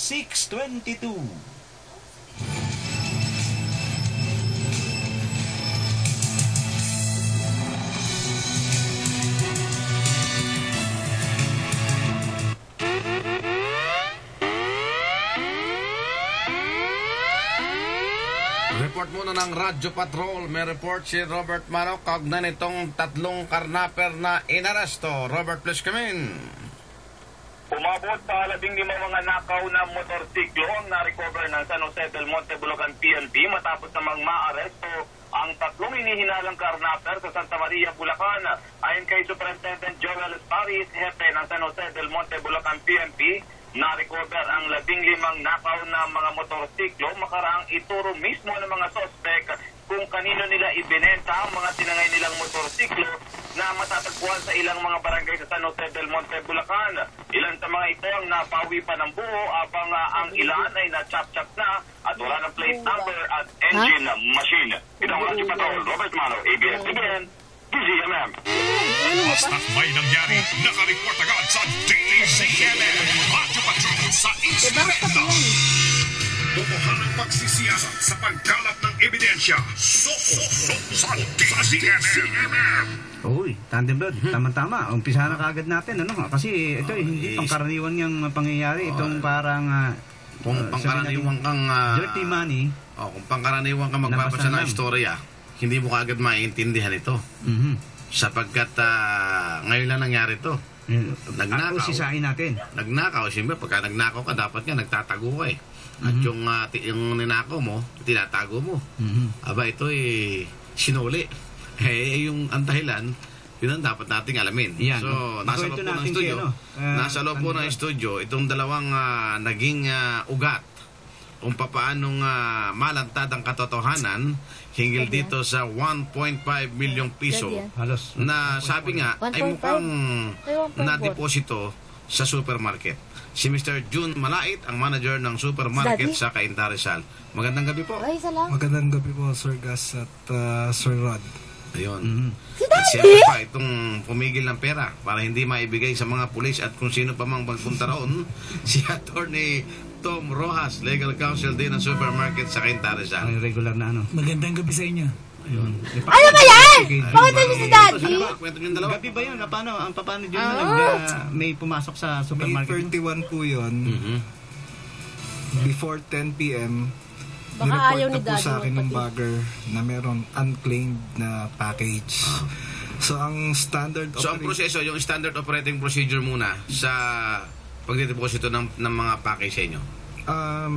622. Report muna ng Radyo Patrol. May report si Robert Mano kaugnay nitong 3 karnaper na inaresto. Robert, please come in. Umabot sa 15 mga nakaw na motorsiklo ang na-recover ng San Jose del Monte, Bulacan PNP matapos namang maaresto ang 3 inihinalang karnaper sa Santa Maria, Bulacan. Ayon kay Superintendent Joel Esparis, hepe ng San Jose del Monte, Bulacan PNP, na-recover ang 15 nakaw na mga motorsiklo makaraang ituro mismo ng mga sospek kung kanino nila ibinenta ang mga tinangay nilang motorsiklo na matatagpuan sa ilang mga barangay sa San Jose del Monte, Bulacan. Ilan sa mga ito ang napawi pa ng buo habang ang ilan ay na-chop-chop na at wala ng plate number at engine machine. Ito ang Radyo Patrol, Robert Mano, ABS-CBN, DZMM. Basta't may nangyari, nakareport agad sa DZMM. Radyo Patrol sa Instrumento. Bubuhan ang pagsisiyasat sa pagkalap ng ebidensya. Soko sa DZMM. Uy, Thunderbird, tama-tama. Umpisa na kaagad natin, ano? Kasi ito hindi pangkaraniwan yung pangyayari. Itong parang kung pangkaraniwan kang dirty money. Kung pangkaraniwan kang magbabasa ng istorya, hindi mo kaagad maintindihan ito. Sapagkat ngayon lang nangyari ito. Nagnakaw. Ako sisain natin. Nagnakaw, siyempre pagka nagnakaw ka, dapat nga nagtatago ka eh. At yung ninakaw mo, tinatago mo. Aba, ito sinuli. Yung ang dahilan, yun ang dapat nating alamin. Yan. So, nasa loob po ng studio, nasa loob po ng studio, itong dalawang naging ugat kung paanong malantad ang katotohanan hinggil dito sa 1.5 milyong piso na sabi nga ay mukhang na-deposito sa supermarket. Si Mr. June Malait, ang manager ng supermarket sa Cainta Rizal. Magandang gabi po. Magandang gabi po, Sir Gas at Sir Rod. Ayun. At siyempre pa, itong pumigil ng pera para hindi maibigay sa mga pulis at kung sino pa mang magpunta roon, si Attorney Tom Rojas, Legal Counsel din ng supermarket sa Cainta Rizal. Ay, regular na ano. Magandang gabi sa inyo. Ayun. Ano ba yan? Pakita niyo si Daddy? Kwento yung dalawa. Gabi ba yun? Paano dyan may pumasok sa supermarket? May 31 po yun. Before 10 p.m., Baka ayaw ni nireport na po Daddy sa akin ng bagger na meron unclaimed na package. So, ang standard So, ang proseso, yung standard operating procedure muna sa pagdedeposito ng mga package sa inyo?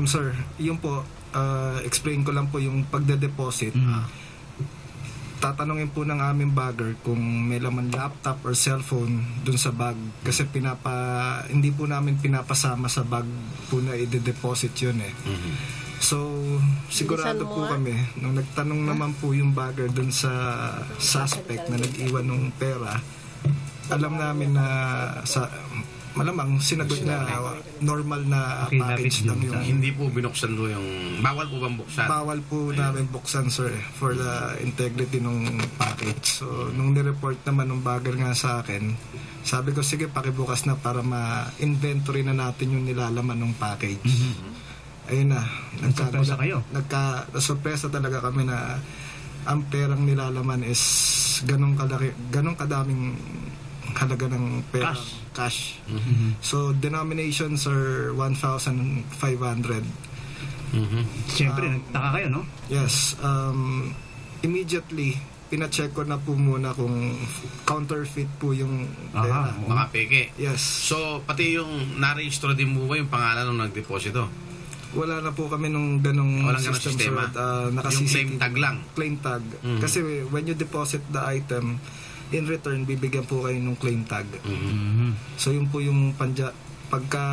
Sir, yun po, explain ko lang po yung pagdedeposit. Tatanungin po ng aming bagger kung may laman laptop or cellphone dun sa bag kasi hindi po namin pinapasama sa bag po na i-deposit yun eh. So, sigurado po kami nung nagtanong naman po yung bagger dun sa suspect na nag-iwan ng pera, alam namin na malamang sinagot na normal na package lang yung... Hindi po binuksan do yung... Bawal po bang buksan? Bawal po namin buksan, sir, for the integrity ng package. So, nung nireport naman ng bagger nga sa akin, sabi ko, sige, pakibukas na para ma-inventory na natin yung nilalaman ng package. Ayun na. Nagsurpresa kayo? Nagka-surpresa talaga kami na ang perang nilalaman is ganong kadaming halaga ng pera. Cash. So, denominations are 1,500. Siyempre, nagtaka kayo, no? Yes. Immediately, pina-check ko na po muna kung counterfeit po yung pera. Mga peke. Yes. So, pati yung na-register din mo ba yung pangalan ng nagdeposito? Wala na po kami nung ganong sistema. Yung claim tag lang? Claim tag. Kasi when you deposit the item, in return, bibigyan po kayo ng claim tag. So, yun po yung pagka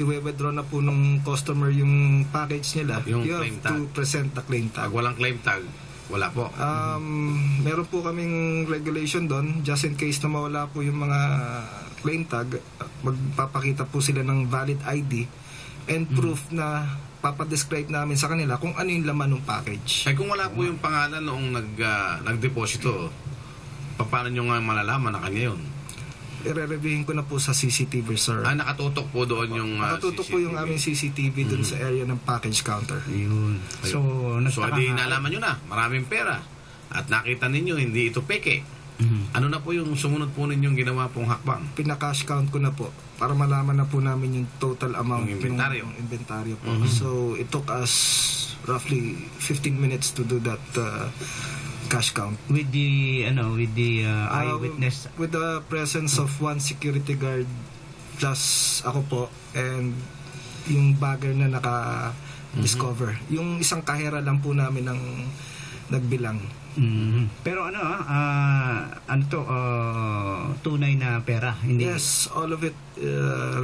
i-withdraw na po ng customer yung package nila, yung you have to present the claim tag. Pag walang claim tag, wala po. Meron po kaming regulation doon, just in case na mawala po yung mga claim tag, magpapakita po sila ng valid ID and proof na papadescribe namin sa kanila kung ano yung laman ng package. Kung wala po yung pangalan noong nagdeposito, paano nyo nga malalaman na kanya yun? i-reviewin ko na po sa CCTV, sir. Nakatutok po doon yung Nakatutok po yung aming CCTV doon sa area ng package counter. Yun. So, di nalaman nyo na, maraming pera. At nakita ninyo, hindi ito peke. Ano na po yung sumunod po ninyong ginawa pong hakbang? Pina-cash count ko na po para malaman na po namin yung total amount ng inventaryo. Yung inventaryo po. So, it took us roughly 15 minutes to do that cash count. With the eyewitness? With the presence of one security guard plus ako po and yung bagger na naka-discover. Yung isang kahera lang po namin ang nagbilang. Pero tunay na pera, hindi? Yes, all of it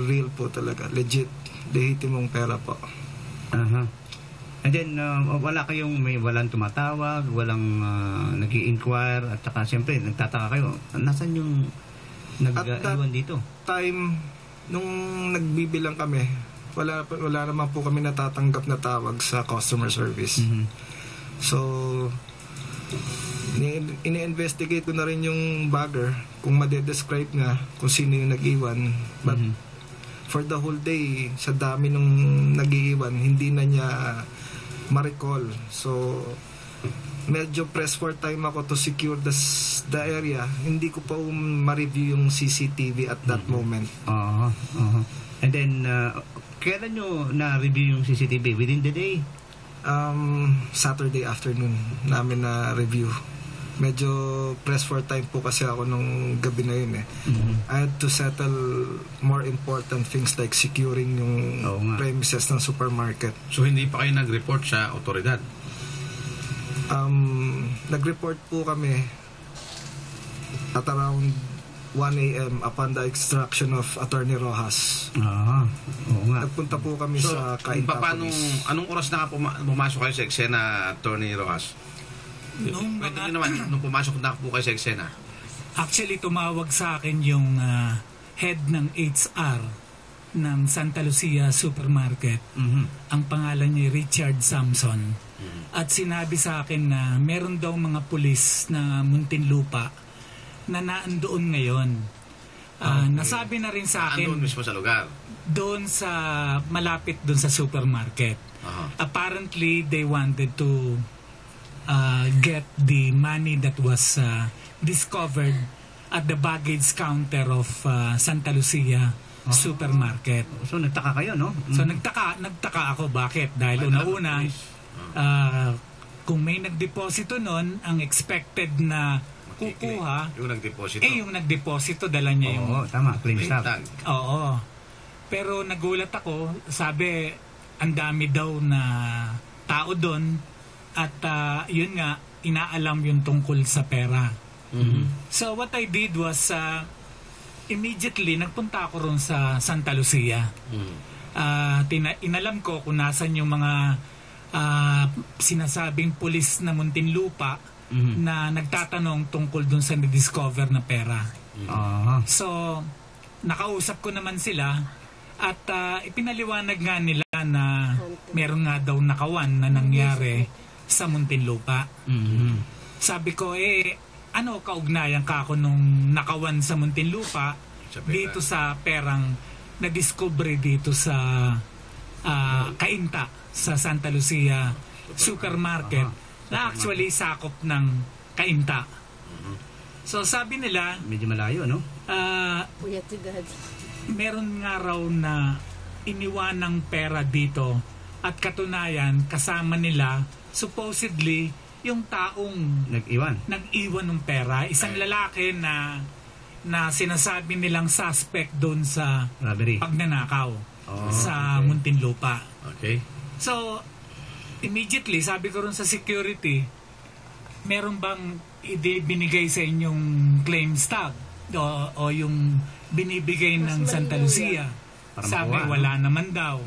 real po talaga, legit, lehitimong pera po. And then walang tumatawag, walang nag-i-inquire, at saka siyempre nagtataka kayo, nasan yung nag-iwan dito? Time nung nagbibilang kami, wala naman po kami natatanggap na tawag sa customer service. So ini-investigate ko na rin yung bagger kung madedescribe nga kung sino yung nag-iwan, but for the whole day sa dami nung nag-iwan hindi na niya ma-recall. So medyo press for time ako to secure the area. Hindi ko pa ma-review yung CCTV at that moment. And then kailan nyo na-review yung CCTV? Within the day? Saturday afternoon namin na review. Medyo press for time po kasi ako nung gabi na yun I had to settle more important things like securing yung premises ng supermarket. So hindi pa kayo nag-report sa otoridad? Nag-report po kami at around 1 a.m. upon the extraction of Attorney Rojas. Oo nga. Nagpunta po kami sa Cainta Police. Anong oras na pumasok kayo sa eksena, Attorney Rojas? Nung pumasok na po kayo sa eksena? Actually, tumawag sa akin yung head ng HR ng Santa Lucia Supermarket. Ang pangalan niya Richard Samson. At sinabi sa akin na meron daw mga pulis na Muntinlupa na naandoon ngayon. Nasabi na rin sa akin doon mismo sa lugar? Doon sa malapit doon sa supermarket. Apparently they wanted to get the money that was discovered at the baggage counter of Santa Lucia Supermarket. So nagtaka kayo, no? So nagtaka ako. Bakit? Dahil una-una kung may nagdeposito nun, ang expected na kukuha yung nagdeposito dala niya yung tama, claim tag. Pero nagulat ako, sabi ang dami daw na tao doon at yun nga inaalam yung tungkol sa pera. So what I did was immediately nagpunta ako ron sa Santa Lucia. Inalam ko kung nasan yung mga sinasabing pulis na Muntinlupa na nagtatanong tungkol dun sa na-discover na pera. So, nakausap ko naman sila at ipinaliwanag nga nila na meron nga daw nakawan na nangyari sa Muntinlupa. Sabi ko, ano kaugnayan ka ako nung nakawan sa Muntinlupa dito sa perang na-discover dito sa Cainta sa Santa Lucia Supermarket na actually sakop ng Cainta. So sabi nila, medyo malayo, no? Meron nga raw na iniwanang pera dito at katunayan kasama nila supposedly yung taong nag-iwan ng pera, isang lalaki na sinasabi nilang suspect doon sa pagnanakaw sa Muntinlupa. Okay. So immediately, sabi ko rin sa security, meron bang binigay sa inyong claims tag o yung binibigay ng Santa Lucia? Sabi, wala naman daw.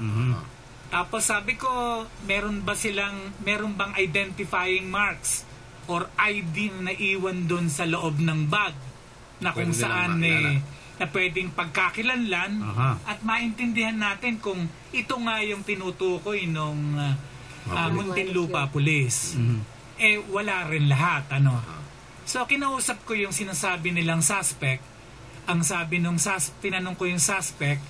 Tapos sabi ko, meron bang identifying marks or ID na naiwan doon sa loob ng bag na kung saan na pwedeng pagkakilanlan at maintindihan natin kung ito nga yung tinutukoy nung Muntinlupa Police. Wala rin lahat, So, kinausap ko yung sinasabi nilang suspect ang sabi nung tinanong ko yung suspect,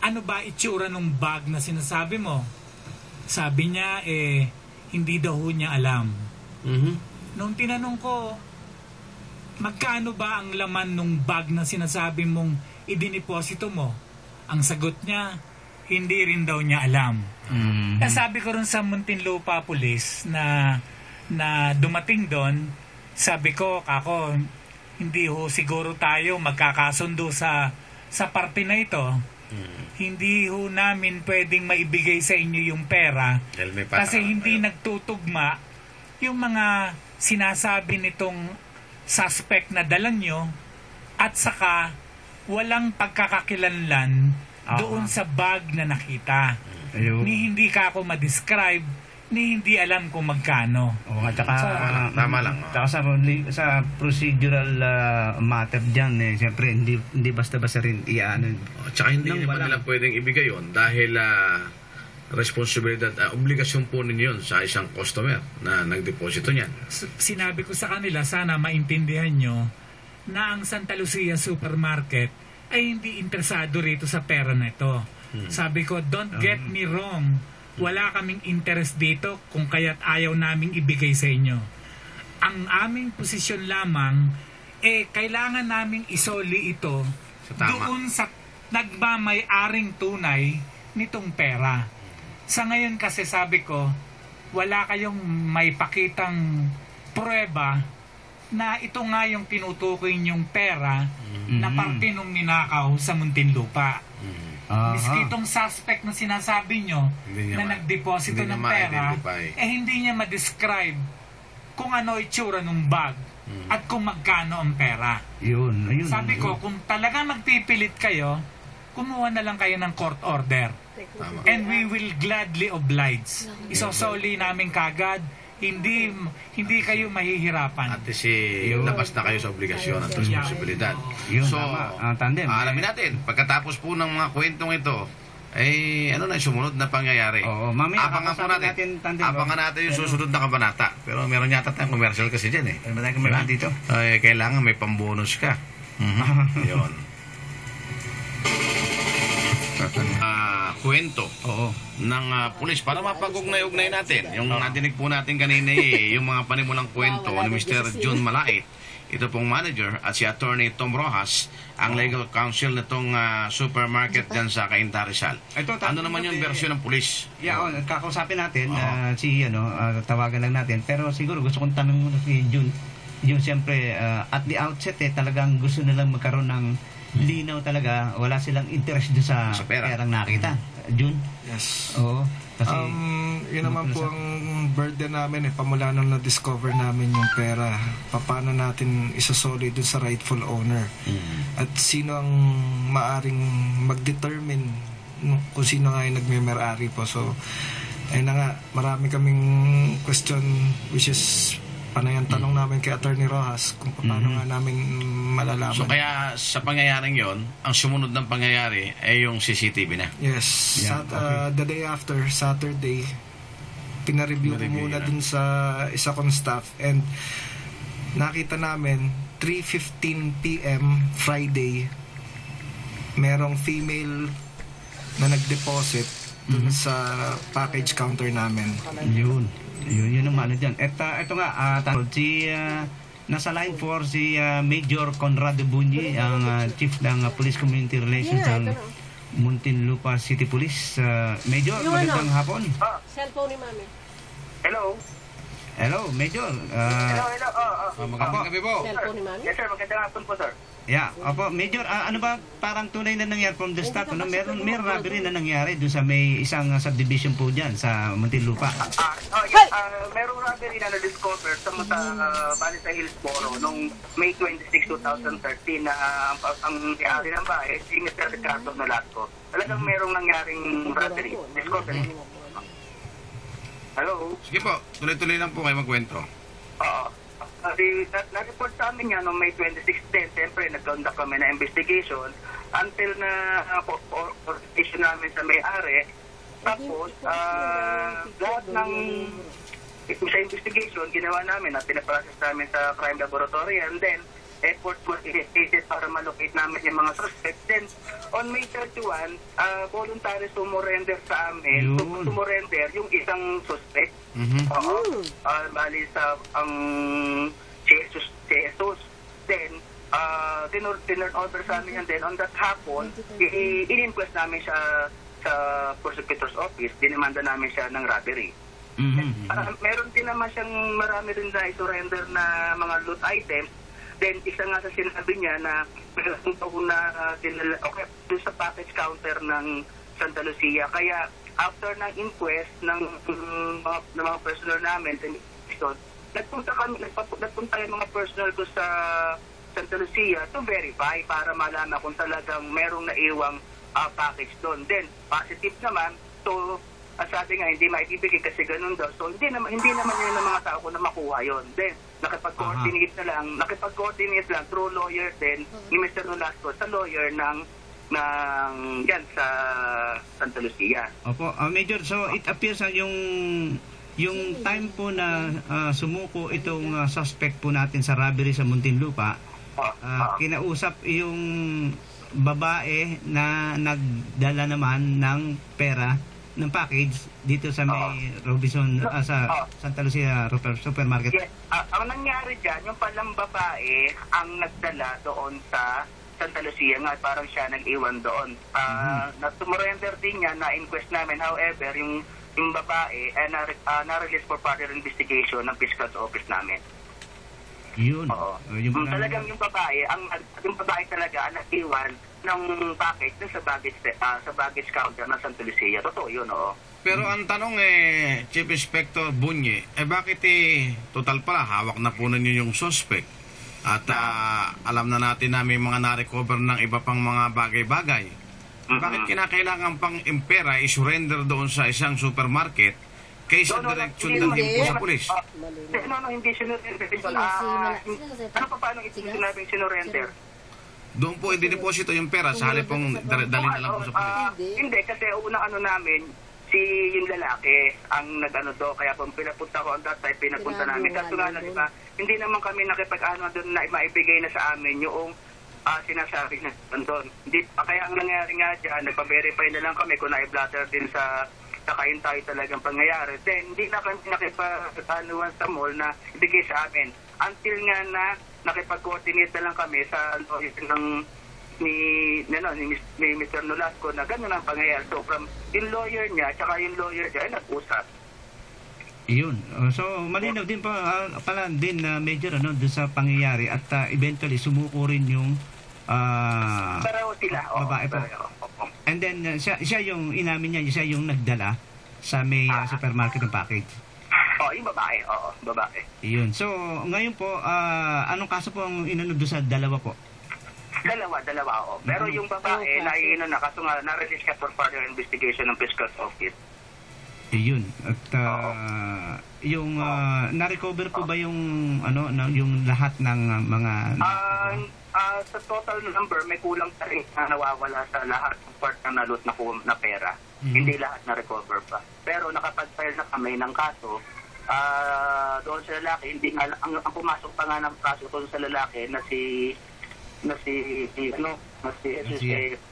ano ba itsura nung bag na sinasabi mo? Sabi niya, hindi daw niya alam. Nung tinanong ko, magkano ba ang laman nung bag na sinasabi mong idiniposito mo? Ang sagot niya, hindi rin daw niya alam. Sabi ko rin sa Muntinlupa Police na dumating doon, sabi ko, kako, hindi ho siguro tayo magkakasundo sa parte na ito. Hindi ho namin pwedeng maibigay sa inyo yung pera kasi hindi nagtutugma yung mga sinasabi nitong suspect na dala nyo at saka walang pagkakakilanlan doon sa bag na nakita. Ni hindi ka ako ma-describe, ni hindi alam kung magkano. At saka, tama lang. Sa procedural matter dyan, siyempre, hindi basta-basta rin iano. Tsaka hindi naman nila pwedeng ibigay yun dahil responsibilidad, obligasyon po ninyo yun sa isang customer na nagdeposito niyan. Sinabi ko sa kanila, sana maintindihan nyo na ang Santa Lucia Supermarket ay hindi interesado rito sa pera na ito. Sabi ko, don't get me wrong, wala kaming interest dito kung kaya't ayaw naming ibigay sa inyo. Ang aming posisyon lamang, kailangan naming isoli ito doon sa nagmamay-aring tunay nitong pera. Sa ngayon kasi sabi ko, wala kayong may pakitang pruweba na ito nga yung tinutukoy niyong pera na parte nung ninakaw sa Muntinlupa. Miski itong suspect na sinasabi nyo na nagdeposito ng pera, hindi niya ma-describe kung ano itsura ng bag at kung magkano ang pera. Sabi ko, kung talagang magpipilit kayo, kumuha na lang kayo ng court order. And we will gladly oblige. Isosoli namin kagad, hindi kayo mahihirapan. At labas na kayo sa obligasyon at responsibilidad. So, alamin natin, pagkatapos po ng mga kwentong ito, ano na yung sumunod na pangyayari? Abangan po natin. Abangan natin yung susunod na kabanata. Pero meron yata tayong commercial kasi dyan dito. Kailangan may pambonus ka. Yun. Kwento ng pulis para mapag-ugnay-ugnay natin. Yung nadinig po natin kanina yung mga panimulang kwento ni Mr. June Malait, ito pong manager, at si Attorney Tom Rojas, ang legal counsel nitong supermarket dyan sa Cainta Rizal. Ano naman yung version ng pulis? Kakausapin natin, tawagan lang natin. Pero siguro gusto kong tanong muna si June. June, siyempre, at the outset, talagang gusto nilang magkaroon ng linaw talaga, wala silang interest doon sa perang nakita. June? Yes. Oo. Kasi, yun naman po ang burden namin pamula nung na-discover namin yung pera, paano natin isasoli doon sa rightful owner. At sino ang maaring mag-determine kung sino nga yung nagme-may-ari po. So, ayun na nga, marami kaming question which is panayang tanong namin kay Attorney Rojas kung paano nga namin malalaman. So kaya sa pangyayaring yon, ang sumunod ng pangyayari ay yung CCTV na? Yes. The day after, Saturday, pinareview ko muna dun sa isa kong staff and nakita namin 3:15 p.m. Friday, merong female na nag-deposit dun sa package counter namin. Yun ang ano dyan. Ito nga, nasa line 4 si Major Conrado Bunyi, ang Chief ng Police Community Relations ng Muntinlupa City Police. Major, magandang hapon. Cellphone ni Mami. Hello, Major. Magandang gabi po. Cellphone ni Mami? Yes sir, magandang hapon po sir. Opo, Major, ano ba parang tunay na nangyari from the start? May robbery na nangyari doon sa may isang subdivision po dyan sa Muntinlupa. Merong robbery na na-discover sa bali sa Hillsboro noong May 26, 2013 na ang may-ari ng bahay si Mr. Ricardo Nolasco. Talagang merong nangyaring robbery. Discovery. Hello? Sige po, tuloy-tuloy lang po kayo magkwento. Na-report sa amin yan noong May 26 din. Siyempre, nag-conduct kami na investigation until na coordination namin sa may-ari. Tapos, lahat ng sa investigation, ginawa namin at pinaprocess namin sa crime laboratory and then, effort was initiated para malocate namin yung mga suspects. Then, on May 31, voluntary sumurrender sa amin. Sumurrender yung isang suspect. Oo. Bali sa ang Jesus. Then, tinurn over sa amin yan. Then, on that hapon, in-inquest namin siya sa prosecutor's office. Dinimanda namin siya ng robbery. Meron din naman siyang marami rin na i-surrender na mga loot items. Then, isa nga sa sinabi niya na meron po na doon sa package counter ng Santa Lucia. Kaya, after ng inquest ng mga personnel namin, nagpunta yung mga personnel ko sa Santa Lucia to verify para malaman kung talagang merong naiwang package doon. Then, positive naman, so sabi nga, hindi maibibigay kasi ganun daw. So, hindi naman yun ng mga tao ko na makuha yun. Then, nakipag-coordinate lang through lawyer din ni Mr. Nolasco sa lawyer ng yan sa Santa Lucia. Opo, Major, so it appears yung time po na sumuko itong suspect po natin sa robbery sa Muntinlupa, kinausap yung babae na nagdala naman ng pera ng package dito sa may Robinson sa Santa Lucia Supermarket. Yes. Ang nangyari dyan, yung palang babae ang nagdala doon sa Santa Lucia nga, parang siya nag-iwan doon. Sumurrender din niya na inquest namin. However, yung babae na-release for further investigation ng Fiscal's Office namin. Yun. Oo. Talagang yung babae talaga ang nag-iwan ng package dun sa baggage counter ng Santa Lucia. Totoo yun, oo. Pero ang tanong Chief Inspector Bunye, bakit total pala, hawak na po ninyo yung suspect at alam na natin na may mga na-recover ng iba pang mga bagay-bagay. Bakit kinakailangan pang impera i-surrender doon sa isang supermarket kaysa direksyon ng himpo sa pulis? Hindi sinurrender. Ano pa paano sinabing sinurrender? Doon po i-deposito yung pera sa halip pong dali na lang po sa pulis. Hindi, kasi unang namin, yung lalaki ang nag-ano do, kaya kung pinapunta ko on that time, pinapunta namin. Kasi nga na, diba, hindi naman kami nakipag-ano doon na maibigay na sa amin yung sinasabi na doon. Kaya ang nangyari nga dyan, nagpa-verify na lang kami kung na-blatter din sa kaintay talagang pangyayari. Then, hindi na kami nakipag-anuan sa mall na ibigay sa amin. Until nga na nakipag-coordinate na lang kami sa ni Mr. Nolasco na gano'n ang pangyayari. So, from yung lawyer niya, tsaka yung lawyer niya, ay nag-usap. Iyon. So, malinaw din pala din na Major doon sa pangyayari at eventually sumuko rin yung pareho sila. Babae po. And then, siya yung inamin niya, siya yung nagdala sa may supermarket ng package. Yung babae. Oo, babae. Iyon. So, ngayon po, anong kaso po ang inunod sa dalawa po? Dalawa, oo. Pero yung babae, kaso nga, na-release ka for further investigation ng Fiscal's Office. Iyon. At yung na-recover po ba yung yung lahat ng mga sa total number may kulang pa rin na nawawala sa lahat ng part na nalot na pera. Hindi lahat na-recover pa. Pero nakapag-file na kami ng kaso doon sa lalaki. Hindi nga ang pumasok pa nga ng kaso doon sa lalaki na si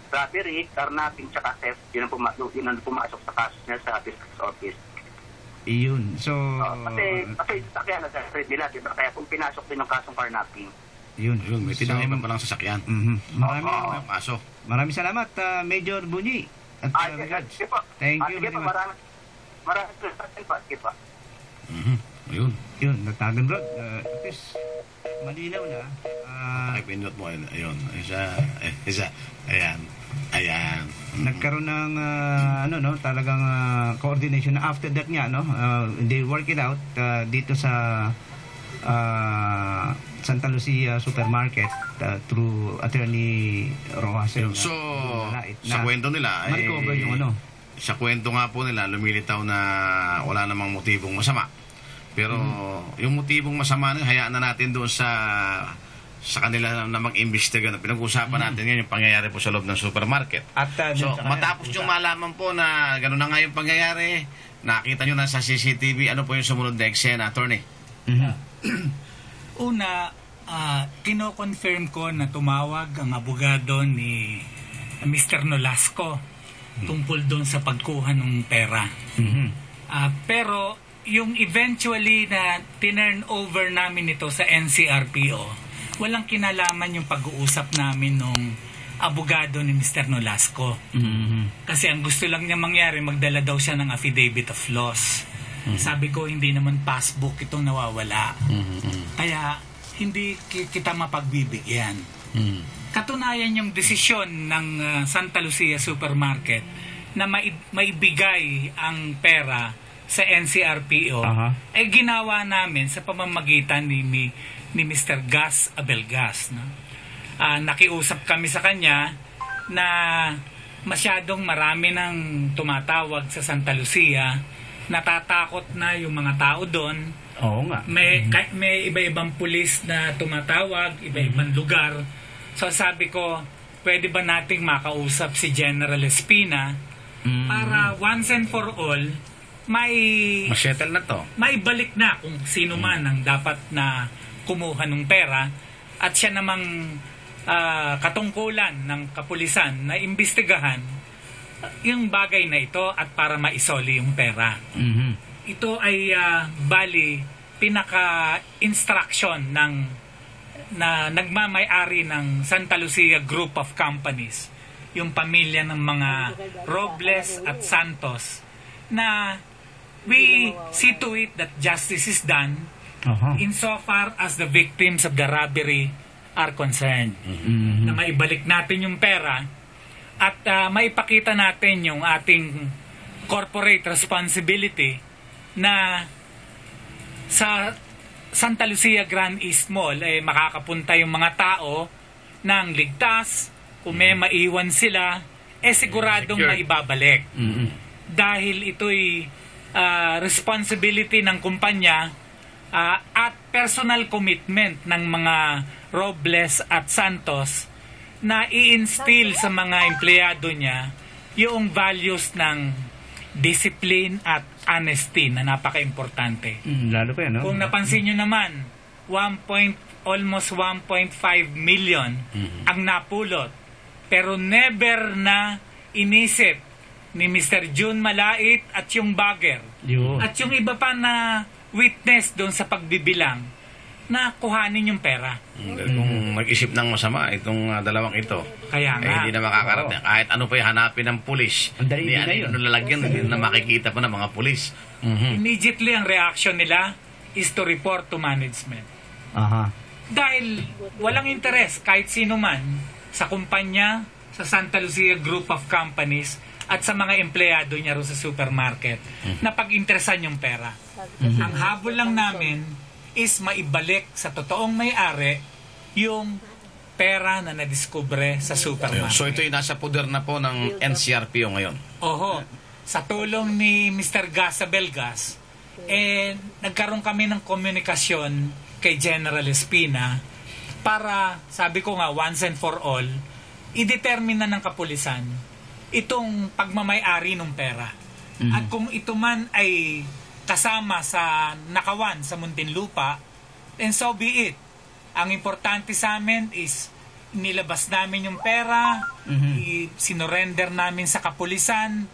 robbery, carnapping, tsaka theft. Yun ang pumasok sa kaso niya sa Fiscal's Office. Iyon. So, kasi sakyan na sa street nila, diba? Kaya kung pinasok din yung kasong carnapping. Yun. May tinangiman pa lang sa sakyan. Maraming salamat, Major Bunyi. Thank you very much. Maraming salamat. Ayun. Yun, Natagan Road. At least, malinaw na. Pakipindot mo. Ayun. Isa. Ayan. Nagkaroon ng talagang coordination na after that nga, they work it out dito sa Santa Lucia Supermarket through Attorney Rojas. So, sa kwento nila, sa kwento nga po nila, lumilitaw na wala namang motibong masama. Pero yung motibong masama na, hayaan na natin doon sa kanila na mag-imbestiga na pinag-usapan natin ngayon yung pangyayari po sa loob ng supermarket. At, so, matapos yung malaman po na gano'n na nga yung pangyayari, nakita nyo na sa CCTV, ano po yung sumunod na eksena, Attorney? Una, kino-confirm ko na tumawag ang abogado ni Mr. Nolasco tungkol doon sa pagkuha ng pera. Pero yung eventually na tinurn over namin ito sa NCRPO, walang kinalaman yung pag-uusap namin nung abogado ni Mr. Nolasco. Kasi ang gusto lang niya mangyari, magdala daw siya ng affidavit of loss. Sabi ko, hindi naman passbook itong nawawala. Kaya hindi kita mapagbibigyan. Katunayan yung desisyon ng Santa Lucia Supermarket na maibigay ang pera sa NCRPO ay ginawa namin sa pamamagitan ni Mr. Gas Abelgas. No? Nakiusap kami sa kanya na masyadong marami nang tumatawag sa Santa Lucia, natatakot na yung mga tao doon. Oo nga. May iba-ibang pulis na tumatawag, iba-ibang lugar. So sabi ko, pwede ba nating makausap si General Espina para once and for all ma-settle na to. Maibalik na kung sino man ang dapat na kumuha ng pera, at siya namang katungkulan ng kapulisan na imbestigahan yung bagay na ito at para maisoli yung pera. Ito ay bali pinaka-instruction na nagmamay-ari ng Santa Lucia Group of Companies, yung pamilya ng mga Robles at Santos, na we see to it that justice is done insofar as the victims of the robbery are concerned. Na maibalik natin yung pera at maipakita natin yung ating corporate responsibility na sa Santa Lucia Grand East Mall makakapunta yung mga tao ng ligtas. Kung may maiwan sila, siguradong maibabalik. Dahil ito'y responsibility ng kumpanya at personal commitment ng mga Robles at Santos na i-instill sa mga empleyado niya yung values ng discipline at honesty na napaka-importante. Lalo pa yan, no? Kung napansin nyo naman, almost 1.5 million ang napulot. Pero never na inisip ni Mr. June Malait at yung bagger at yung iba pa na witness doon sa pagbibilang na kuhanin yung pera. Kung mag-isip ng masama itong dalawang ito, kaya nga, hindi na makakarating. Kahit ano pa yung hanapin ng pulis, hindi lalagyan, hindi na makikita pa ng mga pulis. Immediately ang reaction nila is to report to management. Dahil walang interes kahit sino man sa kumpanya, sa Santa Lucia Group of Companies at sa mga empleyado niya ro sa supermarket na pag-interesan yung pera. Ang habol lang namin is maibalik sa totoong may-ari yung pera na nadiskubre sa supermarket. So ito'y nasa poder na po ng NCRPO ngayon? Oho. Sa tulong ni Mr. Gas Abelgas, nagkaroon kami ng komunikasyon kay General Espina para, sabi ko nga, once and for all, i-determine na ng kapulisan itong pagmamay-ari ng pera. At kung ito man ay kasama sa nakawan sa Muntinlupa, then so be it. Ang importante sa amin is nilabas namin yung pera, sinorender namin sa kapulisan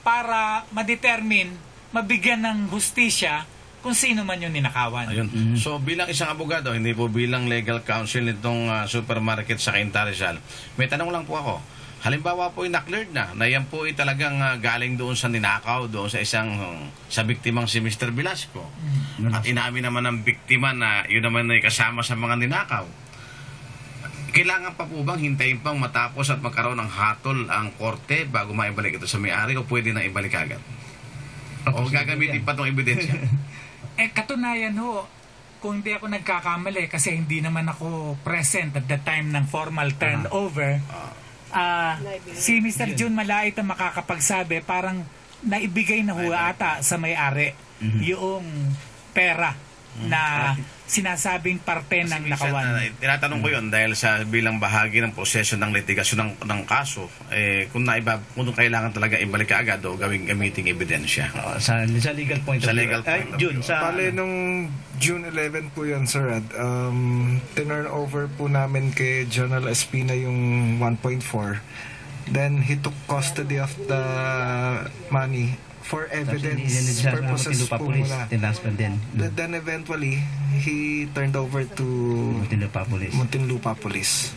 para ma-determine, mabigyan ng hustisya kung sino man yung ninakawan. Ayun. So bilang isang abogado, hindi po bilang legal counsel nitong supermarket sa Cainta Rizal, may tanong lang po ako. Halimbawa po na-cleared na yan po ay talagang galing doon sa ninakaw, doon sa sa biktimang si Mr. Velasco. At inamin naman ng biktima na yun naman ay kasama sa mga ninakaw. Kailangan pa po bang hintayin pang matapos at magkaroon ng hatol ang korte bago maibalik ito sa may-ari, o pwede na ibalik agad? O gagamitin pa itong ebidensya? Katunayan ho, kung hindi ako nagkakamali, kasi hindi naman ako present at the time ng formal turnover, si Mr. June Malait ang makakapagsabi, parang naibigay na ho ata sa may-ari yung pera na sinasabing parte ng nakawan. Tinatanong ko yun dahil sa bilang bahagi ng proseso ng litigasyon ng kaso, kung kailangan talaga ibalik agad o gamiting ebidensya. Sa legal point sa legal point of view. Bale, nung June 11 po yun, Sir Ed, tinurn over po namin kay General Espina yung 1.4. Then, he took custody of the money for evidence purposes po muna. Then eventually, he turned over to Muntinlupa Police.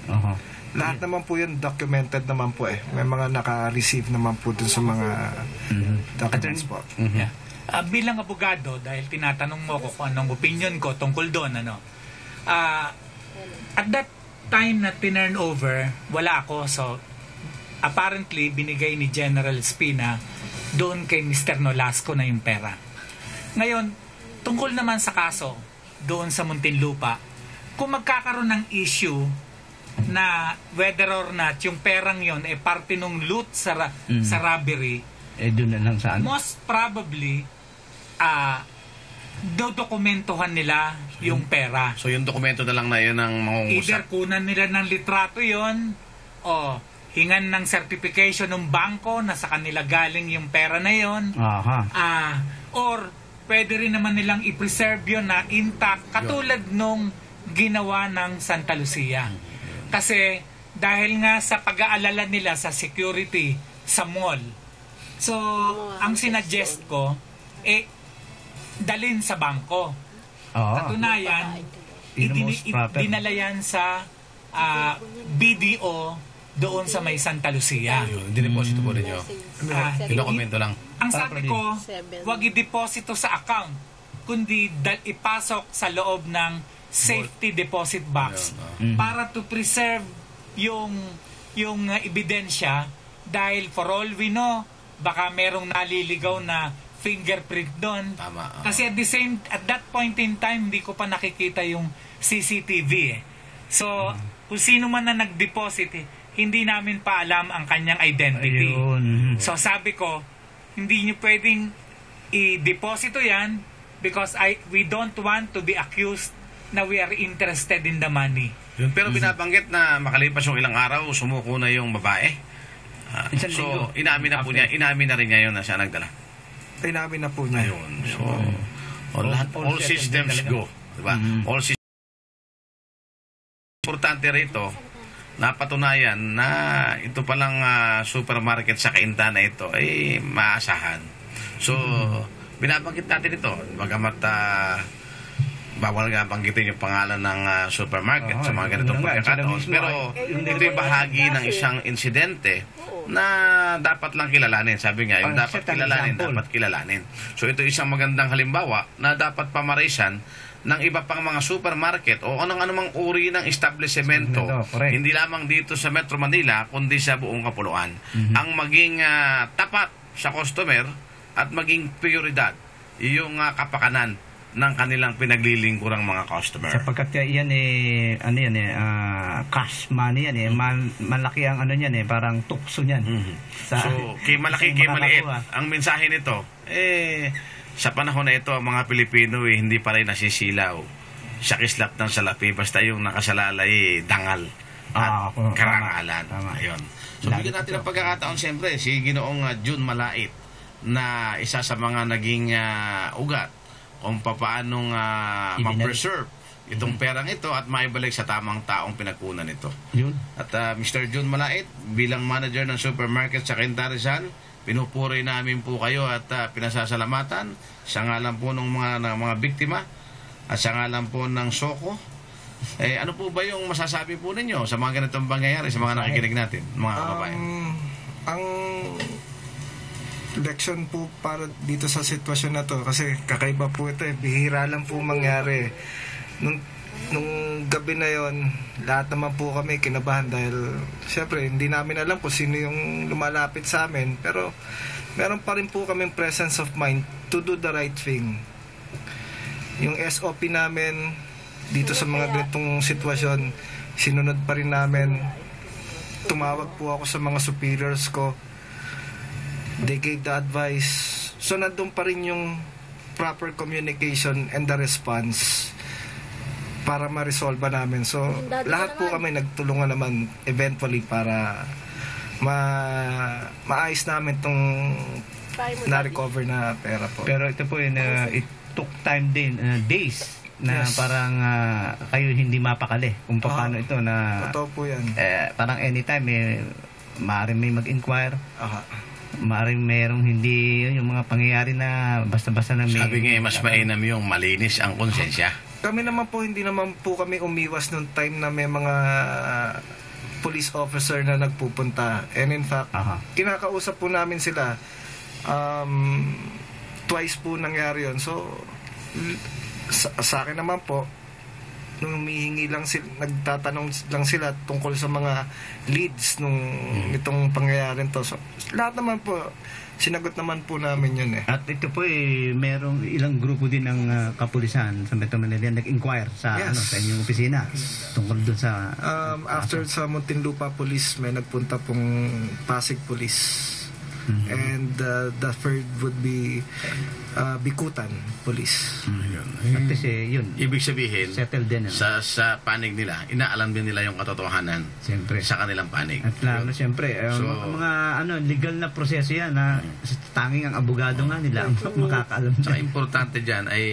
Lahat naman po yun documented naman po May mga naka-receive naman po dun sa mga documents po. Bilang abogado, dahil tinatanong mo ko kung anong opinion ko tungkol doon, at that time na tinurn over, wala ako. So, apparently, binigay ni General Espina doon kay Mr. Nolasco na yung pera. Ngayon, tungkol naman sa kaso doon sa Muntinlupa, kung magkakaroon ng issue na whether or not yung perang yon parte nung loot sa robbery, doon na lang saan? Most probably, dodokumentohan nila yung pera. So yung dokumento na lang na yun ang mangungusap? Either kunan nila ng litrato yon o hingan ng certification ng bangko na sa kanila galing yung pera na yon. Or pwede rin naman nilang i-preserve yun na intact katulad nung ginawa ng Santa Lucia. Kasi dahil nga sa pag-aalala nila sa security sa mall, so ang sinuggest ko dalin sa bangko. Katunayan, dinala yan sa BDO doon sa may Santa Lucia. Dineposito po ninyo. Pinokomento lang. Ang sabi ko, wag i-deposito sa account, kundi ipasok sa loob ng safety deposit box para to preserve yung ebidensya, dahil for all we know, baka merong naliligaw na fingerprint doon. Kasi at that point in time, hindi ko pa nakikita yung CCTV. So, kung sino man na nag-deposit, hindi namin pa alam ang kanyang identity. So sabi ko, hindi nyo pwedeng i-deposito yan because we don't want to be accused na we are interested in the money. Pero binabanggit na makalipas yung ilang araw, sumuko na yung babae. So, inamin na po niya, inamin na rin niya yun na siya nagdala. Inamin na po niya. Ayun. So, all systems go. Diba? All systems. Importante rito, napatunayan na ito palang supermarket sa Cainta na ito ay maasahan. So, binabanggit natin ito. Bagamat bawal nga banggitin yung pangalan ng supermarket sa mga ganitong pagkakataon. Pero ito'y bahagi ng isang insidente na dapat lang kilalanin. Sabi nga, yung dapat kilalanin. So, ito isang magandang halimbawa na dapat pamarisan ng iba pang mga supermarket o anumang uri ng establishmento, hindi lamang dito sa Metro Manila, kundi sa buong Kapuluan. Ang maging tapat sa customer at maging prioridad yung kapakanan ng kanilang pinaglilingkurang mga customer. Sapagkat yan cash money yan malaki ang ano yan parang tukso yan. So, kay malaki, kay maliit. Ang mensahe nito, sa panahon na ito, ang mga Pilipino hindi pa rin nasisilaw sa kislap ng salapi, basta yung nakasalalay dangal at karangalan. Ayun. So, bigyan natin ang pagkakataon, siyempre, si Ginoong June Malait na isa sa mga naging ugat kung paanong ma-preserve itong perang ito at maibalik sa tamang taong pinagkunan ito. At Mr. June Malait, bilang manager ng supermarket sa Cainta Rizal, pinupuri namin po kayo at pinasasalamatan sa ngalan po ng mga biktima at sa ngalan po ng SOCO. Ano po ba yung masasabi po ninyo sa mga ganitong pangyayari sa mga nakikinig natin, mga kababayan? Ang leksyon po para dito sa sitwasyon na to, kasi kakaiba po ito bihira lang po mangyari. Nung gabi na yon, lahat naman po kami kinabahan dahil siyempre hindi namin alam kung sino yung lumalapit sa amin, pero meron pa rin po kaming presence of mind to do the right thing. Yung SOP namin dito sa mga ganitong sitwasyon, sinunod pa rin namin. Tumawag po ako sa mga superiors ko, they gave the advice. So nandun pa rin yung proper communication and the response para ma-resolve namin. So, lahat po kami nagtulungan naman eventually para maayos namin tong na-recover na pera po. Pero ito po it took time din, days na parang kayo hindi mapakali kung paano ito na totoo po yan. Parang anytime maaaring may mag-inquire, maaaring merong hindi yung mga pangyayari na basta-basta na may... Sabi nga mas mainam yung malinis ang konsensya. Kami naman po, hindi naman po kami umiwas nung time na may mga police officer na nagpupunta. And in fact, kinakausap po namin sila. Twice po nangyari yun. So, sa akin naman po, nung humihingi lang sila, nagtatanong lang sila tungkol sa mga leads nung itong pangyayarin to. So, lahat naman po, sinagot naman po namin yun At ito po merong ilang grupo din ng kapulisan sa Metro Manila nag-inquire sa sa inyong opisina tungkol doon sa after sa Muntinlupa Police, may nagpunta pong Pasig Police. And the third would be Bikutan Police. At yun. Ibig sabihin, settled din. Sa panig nila, inaalam din nila yung katotohanan siyempre sa kanilang panig. At lalo siyempre, mga legal na proseso yan na tanging ang abogado nga nila ang makakaalam. Saka importante dyan ay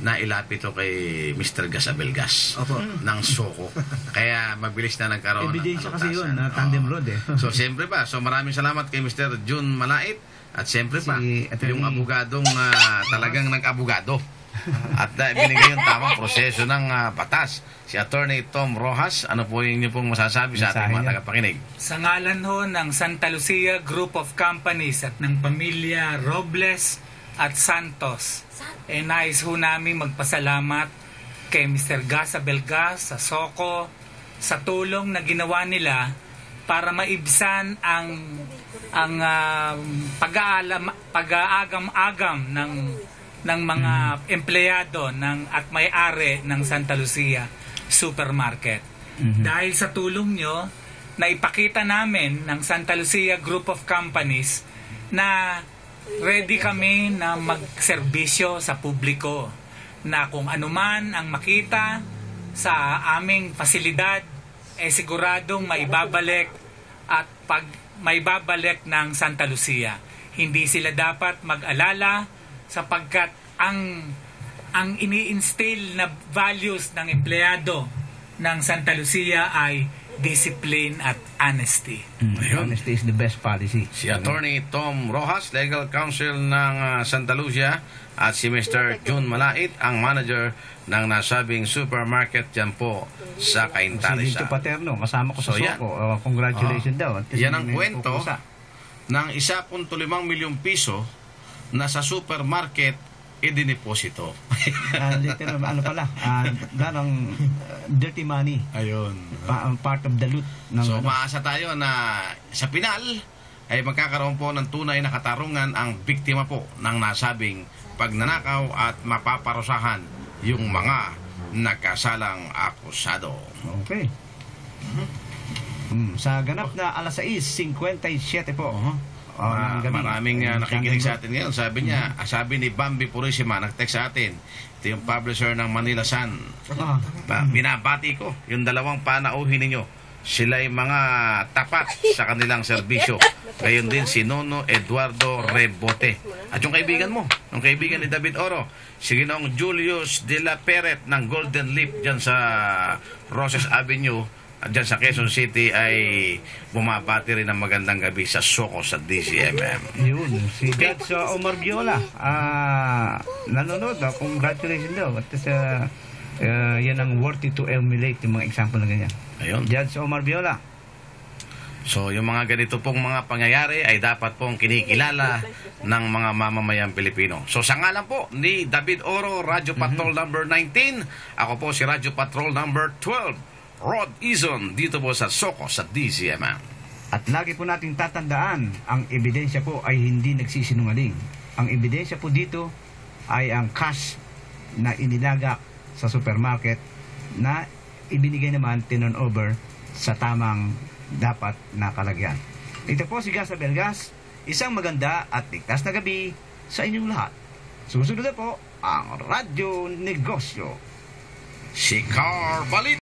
nailapit ito kay Mr. Gasabelgas ng Soko. Kaya mabilis na nagkaroon. Ebidensya kasi yun, tandem road So siyempre pa, maraming salamat kay Mr. June Malait. At siyempre pa, yung abogadong talagang nag-abogado. At binigay yung tamang proseso ng batas. Si Attorney Tom Rojas, ano po yung pong masasabi sa ating mga tagapakinig? Sa ngalan ho ng Santa Lucia Group of Companies at ng pamilya Robles at Santos, nais ho namin magpasalamat kay Mr. Gasabelgas sa Soko sa tulong na ginawa nila para maibsan ang pag-aagam-agam ng mga empleyado at may-ari ng Santa Lucia Supermarket. Dahil sa tulong nyo, naipakita namin ng Santa Lucia Group of Companies na ready kami na magserbisyo sa publiko, na kung anuman ang makita sa aming pasilidad siguradong maibabalik at maibabalik ng Santa Lucia. Hindi sila dapat mag-alala sapagkat ang ini-instill na values ng empleyado ng Santa Lucia ay discipline at honesty. Honesty is the best policy. Si Attorney Tom Rojas, Legal Counsel ng Santa Lucia, at si Mr. June Malait, ang manager ng nasabing supermarket dyan po sa Cainta Rizal. Si Paterno, kasama ko sa Soko. Congratulations daw. Yan ang kwento ng 1.5 milyong piso na sa supermarket idiniposito. Literal, darang dirty money. Ayun. Part of the loot. So, maasa tayo na sa pinal ay magkakaroon po ng tunay na katarungan ang biktima po ng nasabing pagnanakaw at mapaparusahan yung mga nagkasalang akusado. Okay. Sa ganap na alas 6:57 po. Maraming nakikinig sa atin ngayon. Sabi niya, sabi ni Bambi Purisima, nag-text sa atin. Ito yung publisher ng Manila Sun. Binabati ko yung dalawang panauhin ninyo. Sila'y mga tapat sa kanilang serbisyo. Gayon din si Nono Eduardo Rebote. At yung kaibigan mo, yung kaibigan ni David Oro, si Ginoong Julius de la Peret ng Golden Leaf dyan sa Roses Avenue, dyan sa Quezon City, ay bumabati rin ng magandang gabi sa Soko sa DCMM. Yun, si Judge Omar Viola, nanonood, congratulations daw. At yan ang worthy to emulate yung mga example na ganyan. Ayun. Judge Omar Viola. So, yung mga ganito pong mga pangyayari ay dapat pong kinikilala ng mga mamamayang Pilipino. So, sa ngalan po ni David Oro, Radyo Patrol number 19, ako po si Radyo Patrol number 12, Rod Izon, dito po sa Soko sa DCMM. At lagi po nating tatandaan, ang ebidensya po ay hindi nagsisinungaling. Ang ebidensya po dito ay ang cash na inilagak sa supermarket na ibinigay naman, tinon over sa tamang dapat nakalagyan. Ito po si Gasabelgas, isang maganda at ligtas na gabi sa inyong lahat. Susunod na po ang Radyo Negosyo. Si Car Balita.